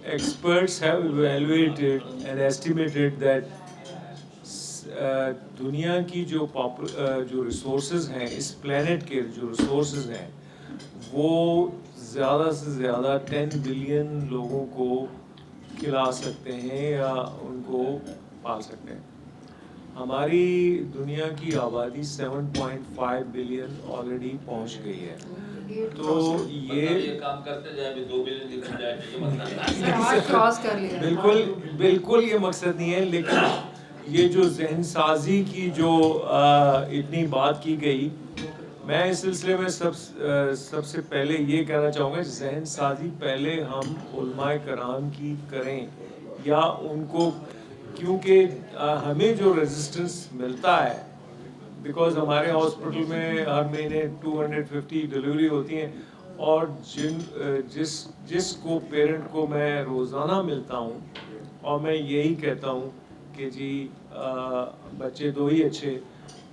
experts have evaluated and estimated that دنیا کی جو ریسورسز ہیں اس پلانٹ کے جو ریسورسز ہیں وہ زیادہ سے زیادہ 10 بلین لوگوں کو کھلا سکتے ہیں یا ان کو پال سکتے ہیں. ہماری دنیا کی آبادی 7.5 بلین آلریڈی پہنچ گئی ہے. تو یہ کام کرتے جائے 2 بلین بالکل بالکل یہ مقصد نہیں ہے. لیکن یہ جو ذہن سازی کی جو اتنی بات کی گئی, میں اس سلسلے میں سب سے پہلے یہ کہنا چاہوں گا ذہن سازی پہلے ہم علماء کرام کی کریں یا ان کو, کیونکہ ہمیں جو ریزسٹنس ملتا ہے بیکاز ہمارے ہاسپٹل میں ہر مہینے 250 ڈلیوری ہوتی ہیں اور جس کو پیرنٹ کو میں روزانہ ملتا ہوں اور میں یہی کہتا ہوں کہ جی بچے 2 ہی اچھے,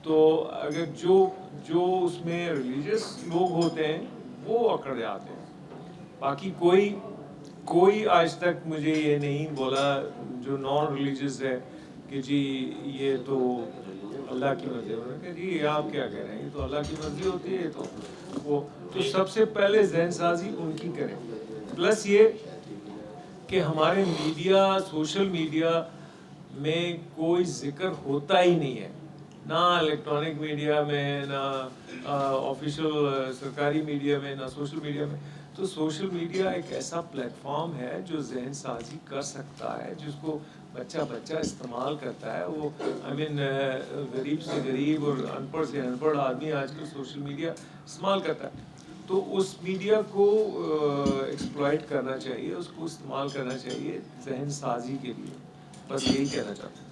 تو اگر جو اس میں ریلیجس لوگ ہوتے ہیں وہ اکڑ جاتے ہیں. باقی کوئی آج تک مجھے یہ نہیں بولا جو نان ریلیجس ہے کہ جی یہ تو اللہ کی مرضی ہے. کہ جی آپ کیا کہہ رہے ہیں, یہ تو اللہ کی مرضی ہوتی ہے. تو وہ تو سب سے پہلے ذہن سازی ان کی کریں. پلس یہ کہ ہمارے میڈیا, سوشل میڈیا میں کوئی ذکر ہوتا ہی نہیں ہے, نہ الیکٹرانک میڈیا میں, نہ آفیشیل سرکاری میڈیا میں, نہ سوشل میڈیا میں. تو سوشل میڈیا ایک ایسا پلیٹ فارم ہے جو ذہن سازی کر سکتا ہے, جس کو بچہ استعمال کرتا ہے. وہ غریب سے غریب اور ان پڑھ سے ان پڑھ آدمی آج کل سوشل میڈیا استعمال کرتا ہے. تو اس میڈیا کو ایکسپلائٹ کرنا چاہیے, اس کو استعمال کرنا چاہیے ذہن سازی کے لیے. بس یہی کہنا چاہتا ہوں.